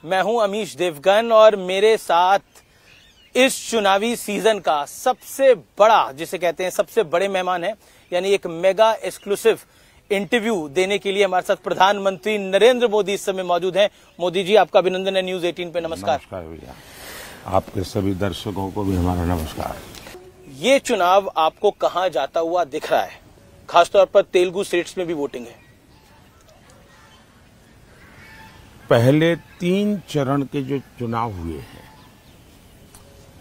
मैं हूं अमीश देवगन और मेरे साथ इस चुनावी सीजन का सबसे बड़ा, जिसे कहते हैं सबसे बड़े मेहमान है, यानी एक मेगा एक्सक्लूसिव इंटरव्यू देने के लिए हमारे साथ प्रधानमंत्री नरेंद्र मोदी इस समय मौजूद हैं। मोदी जी, आपका अभिनंदन है न्यूज 18 पे। नमस्कार। नमस्कार भैया, आपके सभी दर्शकों को भी हमारा नमस्कार। ये चुनाव आपको कहां जाता हुआ दिख रहा है? खासतौर पर तेलुगु स्टेट्स में भी वोटिंग है। पहले 3 चरण के जो चुनाव हुए हैं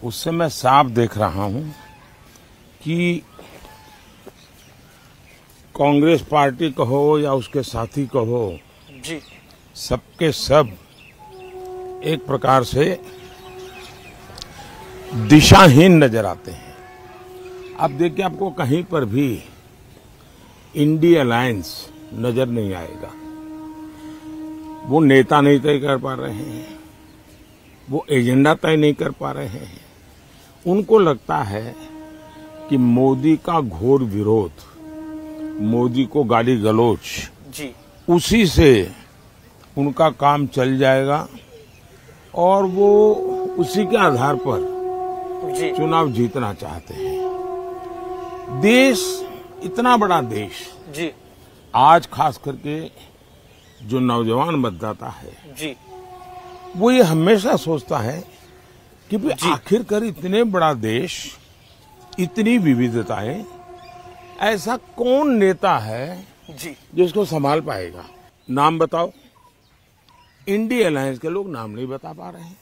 उससे मैं साफ देख रहा हूं कि कांग्रेस पार्टी कहो या उसके साथी कहो जी, सबके सब एक प्रकार से दिशाहीन नजर आते हैं। अब देखिए, आपको कहीं पर भी इंडी अलायंस नजर नहीं आएगा। वो नेता नहीं तय कर पा रहे हैं, वो एजेंडा तय नहीं कर पा रहे हैं। उनको लगता है कि मोदी का घोर विरोध, मोदी को गाली गलौज जी, उसी से उनका काम चल जाएगा और वो उसी के आधार पर जी, चुनाव जीतना चाहते हैं। देश, इतना बड़ा देश, जी, आज खास करके जो नौजवान मतदाता है जी, वो ये हमेशा सोचता है कि भाई आखिरकार इतने बड़ा देश, इतनी विविधताएं, ऐसा कौन नेता है जी, जिसको संभाल पाएगा? नाम बताओ। इंडी अलायंस के लोग नाम नहीं बता पा रहे हैं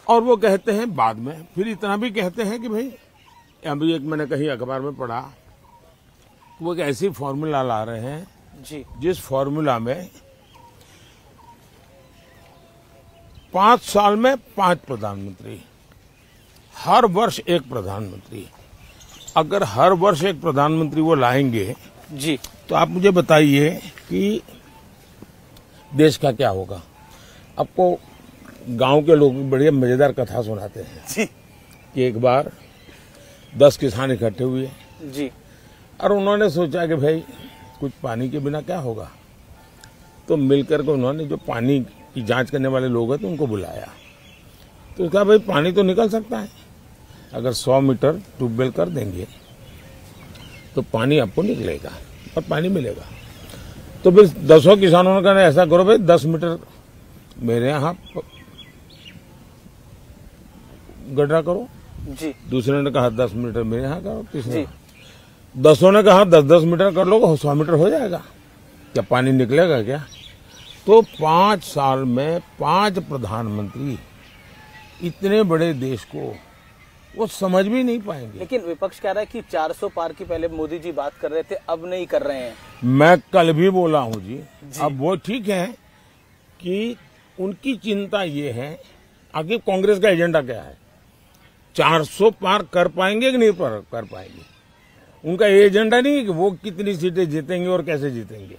और वो कहते हैं बाद में, फिर इतना भी कहते हैं कि भाई, अभी एक मैंने कहीं अखबार में पढ़ा, वो एक ऐसी फॉर्मूला ला रहे हैं जी, जिस फॉर्मूला में 5 साल में 5 प्रधानमंत्री, हर वर्ष एक प्रधानमंत्री। अगर हर वर्ष एक प्रधानमंत्री वो लाएंगे जी, तो आप मुझे बताइए कि देश का क्या होगा। आपको गांव के लोग बढ़िया मजेदार कथा सुनाते हैं जी, कि एक बार 10 किसान इकट्ठे हुए जी, और उन्होंने सोचा कि भाई कुछ पानी के बिना क्या होगा, तो मिलकर के उन्होंने जो पानी की जांच करने वाले लोग हैं तो उनको बुलाया। तो कहा भाई पानी तो निकल सकता है, अगर 100 मीटर ट्यूबवेल कर देंगे तो पानी आपको निकलेगा और पानी मिलेगा। तो फिर 10 किसानों ने कहा ऐसा करो भाई, 10 मीटर मेरे यहाँ गड्ढा करो। जी, दूसरे ने कहा 10 मीटर मेरे यहाँ करो। तीसरे 10 ने कहा 10-10 मीटर कर लो, 100 मीटर हो जाएगा, क्या पानी निकलेगा क्या? तो 5 साल में 5 प्रधानमंत्री, इतने बड़े देश को वो समझ भी नहीं पाएंगे। लेकिन विपक्ष कह रहा है कि 400 पार की पहले मोदी जी बात कर रहे थे, अब नहीं कर रहे हैं। मैं कल भी बोला हूं जी। अब वो ठीक है कि उनकी चिंता ये है, आगे कांग्रेस का एजेंडा क्या है, 400 पार कर पाएंगे कि नहीं कर पाएंगे। उनका एजेंडा नहीं है कि वो कितनी सीटें जीतेंगे और कैसे जीतेंगे।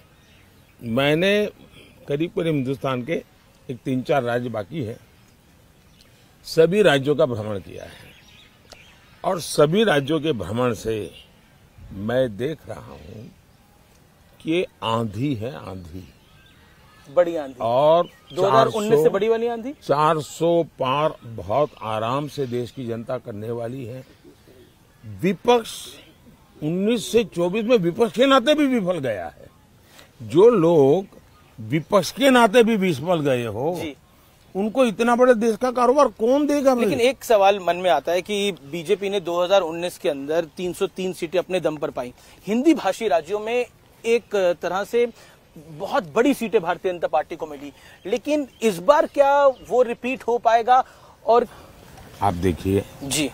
मैंने करीब करीब हिंदुस्तान के एक 3-4 राज्य बाकी है, सभी राज्यों का भ्रमण किया है और सभी राज्यों के भ्रमण से मैं देख रहा हूं कि ये आंधी है, आंधी, बड़ी आंधी। और 2019 से बड़ी वाली आंधी 400 पार बहुत आराम से देश की जनता करने वाली है। विपक्ष 19 से 24 में विपक्ष के नाते भी विफल गया है। जो लोग विपक्ष के नाते भी विफल गए हो जी, उनको इतना बड़े देश का कारोबार कौन देगा? लेकिन एक सवाल मन में आता है कि बीजेपी ने 2019 के अंदर 303 सीटें अपने दम पर पाई। हिंदी भाषी राज्यों में एक तरह से बहुत बड़ी सीटें भारतीय जनता पार्टी को मिली, लेकिन इस बार क्या वो रिपीट हो पाएगा? और आप देखिए जी,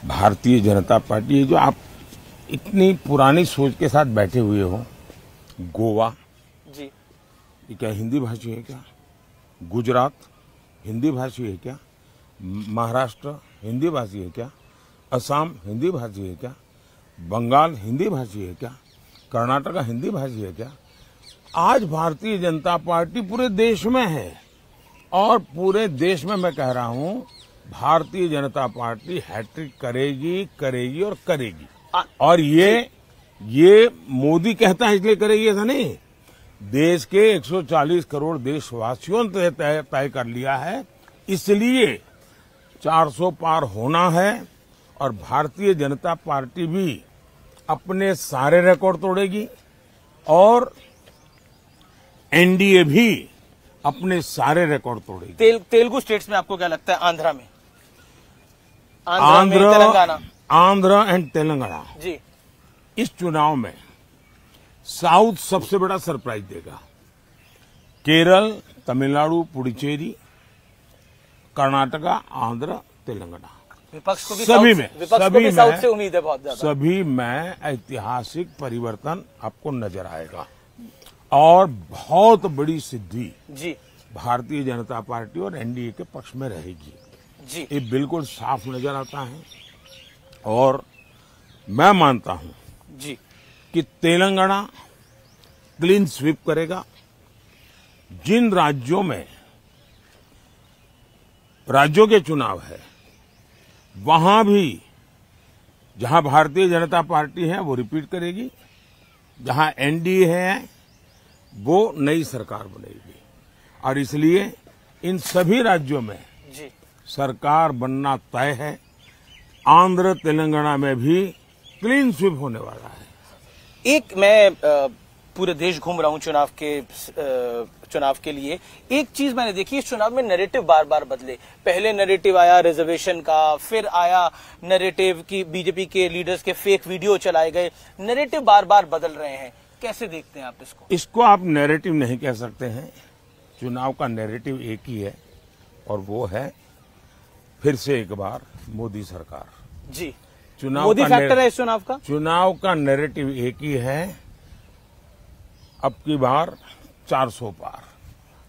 भारतीय जनता पार्टी, जो आप इतनी पुरानी सोच के साथ बैठे हुए हो, गोवा जी, ये क्या हिंदी भाषी है क्या? गुजरात हिंदी भाषी है क्या? महाराष्ट्र हिंदी भाषी है क्या? असम हिंदी भाषी है क्या? बंगाल हिंदी भाषी है क्या? कर्नाटक हिंदी भाषी है क्या? आज भारतीय जनता पार्टी पूरे देश में है और पूरे देश में मैं कह रहा हूं भारतीय जनता पार्टी हैट्रिक करेगी, करेगी और करेगी। और ये मोदी कहता है इसलिए करेगी ऐसा नहीं, देश के 140 करोड़ देशवासियों ने तय कर लिया है, इसलिए 400 पार होना है। और भारतीय जनता पार्टी भी अपने सारे रिकॉर्ड तोड़ेगी और एनडीए भी अपने सारे रिकॉर्ड तोड़ेगी। तेलुगु स्टेट्स में आपको क्या लगता है? आंध्रा में, तेलंगाना, आंध्र एंड तेलंगाना जी, इस चुनाव में साउथ सबसे बड़ा सरप्राइज देगा। केरल, तमिलनाडु, पुडुचेरी, कर्नाटका, आंध्र, तेलंगाना, विपक्ष को भी साउथ से उम्मीद है बहुत ज्यादा। सभी में ऐतिहासिक परिवर्तन आपको नजर आएगा और बहुत बड़ी सिद्धि जी भारतीय जनता पार्टी और एनडीए के पक्ष में रहेगी जी। ये बिल्कुल साफ नजर आता है। और मैं मानता हूं जी कि तेलंगाना क्लीन स्वीप करेगा। जिन राज्यों में राज्यों के चुनाव है वहां भी जहां भारतीय जनता पार्टी है वो रिपीट करेगी, जहां एनडीए है वो नई सरकार बनेगी। और इसलिए इन सभी राज्यों में जी सरकार बनना तय है। आंध्र तेलंगाना में भी क्लीन स्वीप होने वाला है। एक मैं पूरे देश घूम रहा हूं चुनाव के लिए। एक चीज मैंने देखी, इस चुनाव में नैरेटिव बार बार बदले। पहले नैरेटिव आया रिजर्वेशन का, फिर आया नैरेटिव की बीजेपी के लीडर्स के फेक वीडियो चलाए गए। नैरेटिव बार बार बदल रहे हैं, कैसे देखते हैं आप इसको? इसको आप नैरेटिव नहीं कह सकते हैं। चुनाव का नैरेटिव एक ही है और वो है फिर से एक बार मोदी सरकार। जी, चुनाव मोदी का फैक्टर है इस चुनाव का। चुनाव का नैरेटिव एक ही है, अब की बार 400 पार।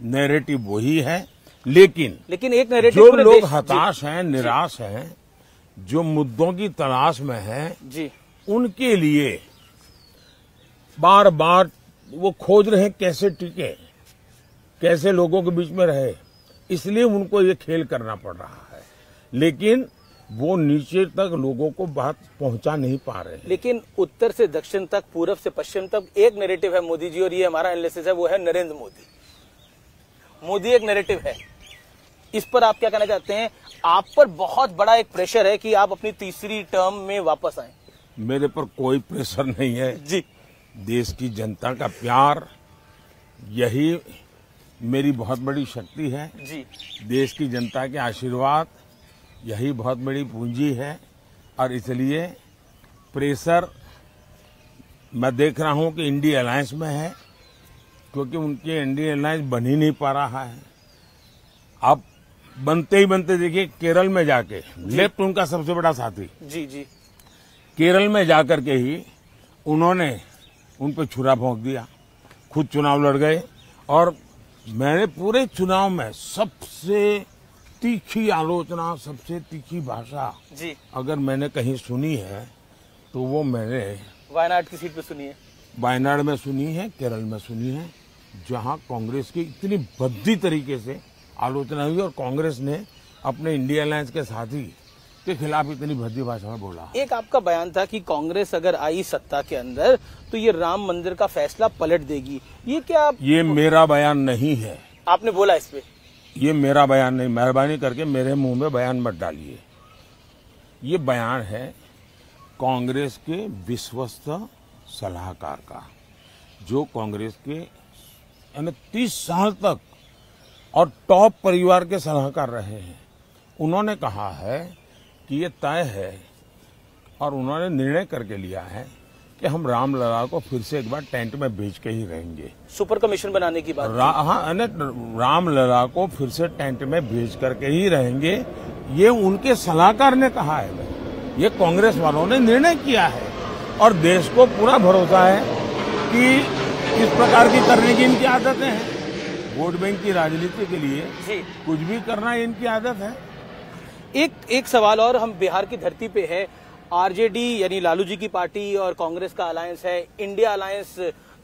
नैरेटिव वही है, लेकिन एक नैरेटिव जो लोग हताश हैं, निराश हैं, जो मुद्दों की तलाश में हैं, जी, उनके लिए बार बार वो खोज रहे हैं कैसे टिके, कैसे लोगों के बीच में रहे। इसलिए उनको ये खेल करना पड़ रहा है, लेकिन वो नीचे तक लोगों को बात पहुंचा नहीं पा रहे हैं। लेकिन उत्तर से दक्षिण तक, पूरब से पश्चिम तक एक नैरेटिव है मोदी जी, और ये हमारा एनालिसिस है, वो है नरेंद्र मोदी। मोदी एक नैरेटिव है। इस पर आप क्या कहना चाहते हैं? आप पर बहुत बड़ा एक प्रेशर है कि आप अपनी तीसरी टर्म में वापस आए। मेरे पर कोई प्रेशर नहीं है जी। देश की जनता का प्यार, यही मेरी बहुत बड़ी शक्ति है जी। देश की जनता के आशीर्वाद यही बहुत बड़ी पूंजी है। और इसलिए प्रेशर मैं देख रहा हूं कि इंडिया अलायंस में है, क्योंकि उनके इंडिया अलायंस बन ही नहीं पा रहा है। अब बनते ही बनते देखिए केरल में जाके, लेफ्ट उनका सबसे बड़ा साथी, जी जी, केरल में जाकर के ही उन्होंने उन पर छुरा भोंक दिया, खुद चुनाव लड़ गए। और मैंने पूरे चुनाव में सबसे तीखी आलोचना, सबसे तीखी भाषा जी, अगर मैंने कहीं सुनी है तो वो मैंने वायनाड की सीट पे सुनी है। वायनाड में सुनी है, केरल में सुनी है, जहां कांग्रेस की इतनी भद्दी तरीके से आलोचना हुई और कांग्रेस ने अपने इंडिया अलायंस के साथी के खिलाफ इतनी भद्दी भाषा में बोला। एक आपका बयान था कि कांग्रेस अगर आई सत्ता के अंदर तो ये राम मंदिर का फैसला पलट देगी। ये क्या ये मेरा बयान नहीं है। आपने बोला इस पे? ये मेरा बयान नहीं, मेहरबानी करके मेरे मुंह में बयान मत डालिए। ये बयान है कांग्रेस के विश्वस्त सलाहकार का, जो कांग्रेस के 30 साल तक और टॉप परिवार के सलाहकार रहे हैं। उन्होंने कहा है कि ये तय है और उन्होंने निर्णय करके लिया है कि हम रामलला को फिर से एक बार टेंट में भेज के ही रहेंगे। सुपर कमीशन बनाने की बात। हाँ, रामलला को फिर से टेंट में भेज करके ही रहेंगे, ये उनके सलाहकार ने कहा है। ये कांग्रेस वालों ने निर्णय किया है और देश को पूरा भरोसा है कि इस प्रकार की करने की इनकी आदतें हैं। वोट बैंक की राजनीति के लिए कुछ भी करना इनकी आदत है। एक सवाल और, हम बिहार की धरती पे है, आरजेडी यानी लालू जी की पार्टी और कांग्रेस का अलायंस है, इंडिया अलायंस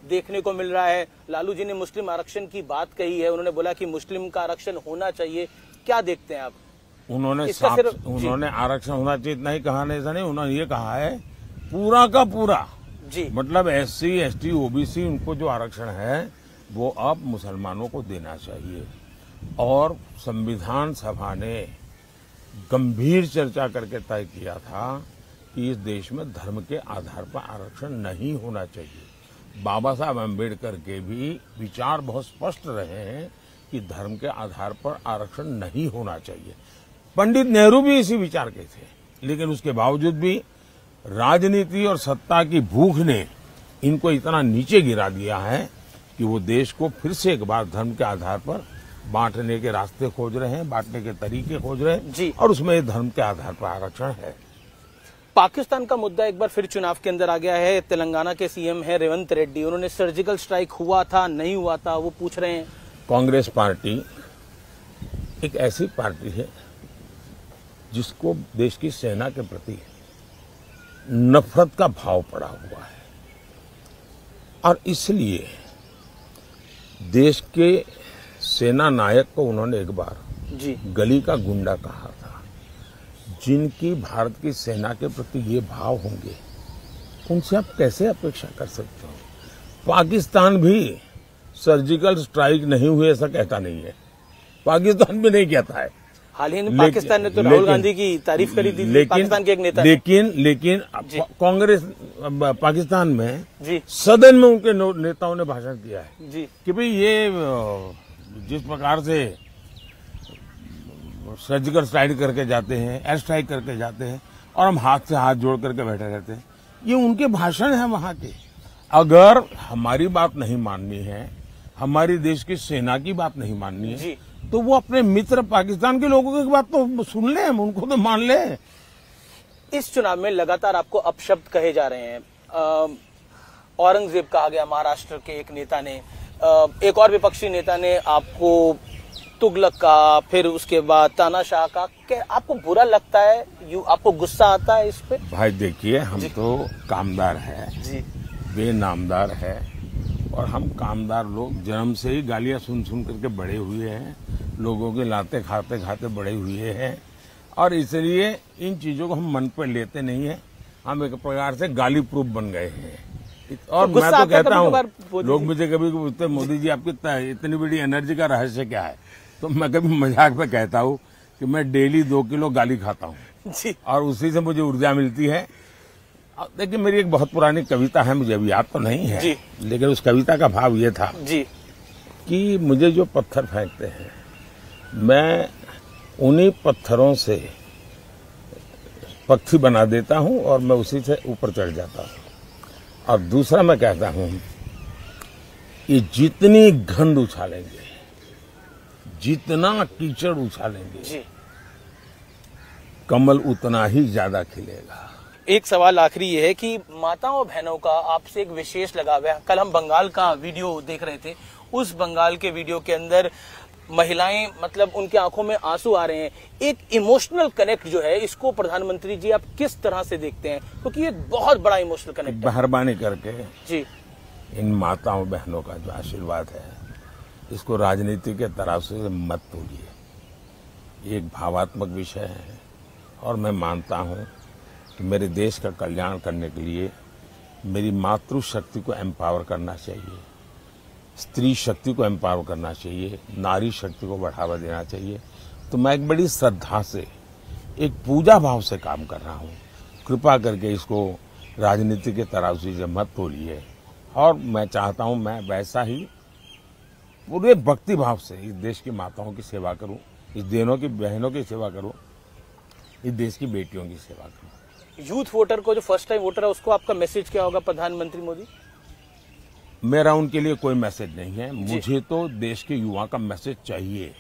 देखने को मिल रहा है। लालू जी ने मुस्लिम आरक्षण की बात कही है, उन्होंने बोला कि मुस्लिम का आरक्षण होना चाहिए। क्या देखते हैं आप? उन्होंने आरक्षण होना चाहिए इतना ही कहा नहीं, ऐसा नहीं, उन्होंने ये कहा है पूरा का पूरा जी, मतलब SC, ST, OBC उनको जो आरक्षण है वो अब मुसलमानों को देना चाहिए। और संविधान सभा ने गंभीर चर्चा करके तय किया था कि इस देश में धर्म के आधार पर आरक्षण नहीं होना चाहिए। बाबा साहब अम्बेडकर के भी विचार बहुत स्पष्ट रहे हैं कि धर्म के आधार पर आरक्षण नहीं होना चाहिए। पंडित नेहरू भी इसी विचार के थे, लेकिन उसके बावजूद भी राजनीति और सत्ता की भूख ने इनको इतना नीचे गिरा दिया है कि वो देश को फिर से एक बार धर्म के आधार पर बांटने के रास्ते खोज रहे हैं, बांटने के तरीके खोज रहे हैं जी। और उसमें धर्म के आधार पर आरक्षण है। पाकिस्तान का मुद्दा एक बार फिर चुनाव के अंदर आ गया है। तेलंगाना के सीएम है रेवंत रेड्डी, उन्होंने सर्जिकल स्ट्राइक हुआ था नहीं हुआ था वो पूछ रहे हैं। कांग्रेस पार्टी एक ऐसी पार्टी है जिसको देश की सेना के प्रति नफरत का भाव पड़ा हुआ है और इसलिए देश के सेना नायक को उन्होंने एक बार जी गली का गुंडा कहा था। जिनकी भारत की सेना के प्रति ये भाव होंगे उनसे आप कैसे अपेक्षा कर सकते हो? पाकिस्तान भी सर्जिकल स्ट्राइक नहीं हुए ऐसा कहता नहीं है, पाकिस्तान भी नहीं कहता है। हाल ही में पाकिस्तान ने तो राहुल गांधी की तारीफ करी थी, पाकिस्तान के एक नेता लेकिन कांग्रेस पाकिस्तान में जी सदन में उनके नेताओं ने भाषण किया है जी कि भाई ये जिस प्रकार से सर्जिकल स्ट्राइक करके जाते हैं, एयर स्ट्राइक करके जाते हैं और हम हाथ से हाथ जोड़ करके बैठे रहते हैं, ये उनके भाषण है वहां के। अगर हमारी बात नहीं माननी है, हमारी देश की सेना की बात नहीं माननी है, तो वो अपने मित्र पाकिस्तान के लोगों की बात तो सुन ले, उनको तो मान ले। इस चुनाव में लगातार आपको अपशब्द कहे जा रहे हैं। औरंगजेब कहा गया महाराष्ट्र के एक नेता ने, एक और विपक्षी नेता ने आपको तुगलक का, फिर उसके बाद तानाशाह का। क्या आपको बुरा लगता है, आपको गुस्सा आता है इस पे? भाई देखिए, हम तो कामदार है जी, बेनामदार है और हम कामदार लोग जन्म से ही गालियां सुन सुन करके बड़े हुए हैं, लोगों के लाते खाते खाते बड़े हुए हैं और इसलिए इन चीजों को हम मन पर लेते नहीं है। हम एक प्रकार से गाली प्रूफ बन गए हैं। और तो मैं तो कहता हूँ, लोग मुझे कभी पूछते मोदी जी आपकी इतनी बड़ी एनर्जी का रहस्य क्या है, तो मैं कभी मजाक में कहता हूँ कि मैं डेली 2 किलो गाली खाता हूँ और उसी से मुझे ऊर्जा मिलती है। देखिए, मेरी एक बहुत पुरानी कविता है, मुझे अभी याद तो नहीं है जी। लेकिन उस कविता का भाव ये था जी कि मुझे जो पत्थर फेंकते हैं, मैं उन्हीं पत्थरों से पक्षी बना देता हूं और मैं उसी से ऊपर चढ़ जाता हूं। और दूसरा मैं कहता हूं कि जितनी गंद उछालेंगे, जितना कीचड़ उछालेंगे जी, कमल उतना ही ज्यादा खिलेगा। एक सवाल आखिरी ये है कि माताओं बहनों का आपसे एक विशेष लगाव है। कल हम बंगाल का वीडियो देख रहे थे, उस बंगाल के वीडियो के अंदर महिलाएं, मतलब उनके आंखों में आंसू आ रहे हैं। एक इमोशनल कनेक्ट जो है, इसको प्रधानमंत्री जी आप किस तरह से देखते हैं? क्योंकि ये बहुत बड़ा इमोशनल कनेक्ट है। मेहरबानी करके जी, इन माताओं बहनों का जो आशीर्वाद है, इसको राजनीति के तराजू से मत तोलिए। ये एक भावात्मक विषय है और मैं मानता हूं कि मेरे देश का कल्याण करने के लिए मेरी मातृशक्ति को एम्पावर करना चाहिए, स्त्री शक्ति को एम्पावर करना चाहिए, नारी शक्ति को बढ़ावा देना चाहिए। तो मैं एक बड़ी श्रद्धा से, एक पूजा भाव से काम कर रहा हूँ। कृपा करके इसको राजनीति के तराजू से मत तोलिए। और मैं चाहता हूँ मैं वैसा ही पूरे भक्ति भाव से इस देश की माताओं की सेवा करूँ, इस देनों की बहनों की सेवा करूँ, इस देश की बेटियों की सेवा करूँ। यूथ वोटर को, जो फर्स्ट टाइम वोटर है, उसको आपका मैसेज क्या होगा प्रधानमंत्री मोदी? मेरा उनके लिए कोई मैसेज नहीं है। मुझे तो देश के युवा का मैसेज चाहिए।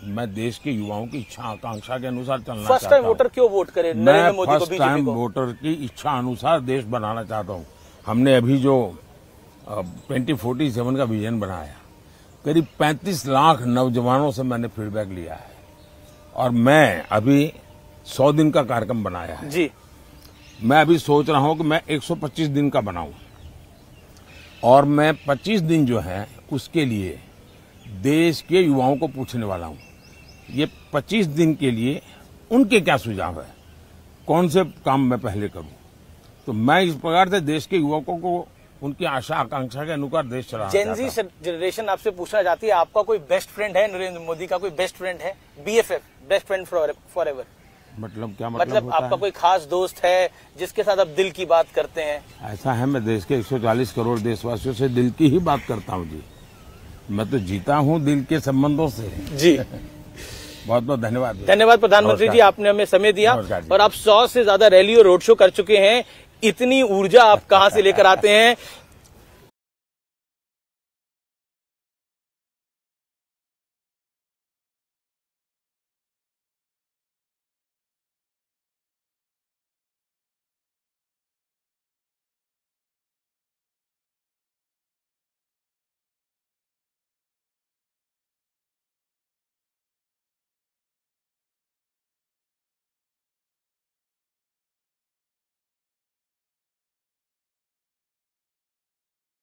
मैं देश के युवाओं की इच्छा आकांक्षा के अनुसार चलना चाहता हूं। फर्स्ट टाइम वोटर क्यों वोट करे? मैं फर्स्ट टाइम वोटर की इच्छा अनुसार देश बनाना चाहता हूं। हमने अभी जो 2047 का विजन बनाया, करीब 35 लाख नौजवानों से मैंने फीडबैक लिया है और मैं अभी 100 दिन का कार्यक्रम बनाया है जी। मैं अभी सोच रहा हूं कि मैं 125 दिन का बनाऊं और मैं 25 दिन जो है उसके लिए देश के युवाओं को पूछने वाला हूं। ये 25 दिन के लिए उनके क्या सुझाव है, कौन से काम मैं पहले करूं। तो मैं इस प्रकार से देश के युवकों को उनकी आशा आकांक्षा के अनुसार देश चला जेनजी जनरेशन आपसे पूछना चाहती है, आपका कोई बेस्ट फ्रेंड है? नरेंद्र मोदी का कोई बेस्ट फ्रेंड है? BFF, best friend for ever, मतलब क्या मतलब आपका कोई खास दोस्त है जिसके साथ आप दिल की बात करते हैं? ऐसा है, मैं देश के 140 करोड़ देशवासियों से दिल की ही बात करता हूँ जी। मैं तो जीता हूँ दिल के संबंधों से जी। बहुत बहुत धन्यवाद। धन्यवाद प्रधानमंत्री जी, आपने हमें समय दिया। और आप 100 से ज्यादा रैली और रोड शो कर चुके हैं, इतनी ऊर्जा आप कहां से लेकर आते हैं?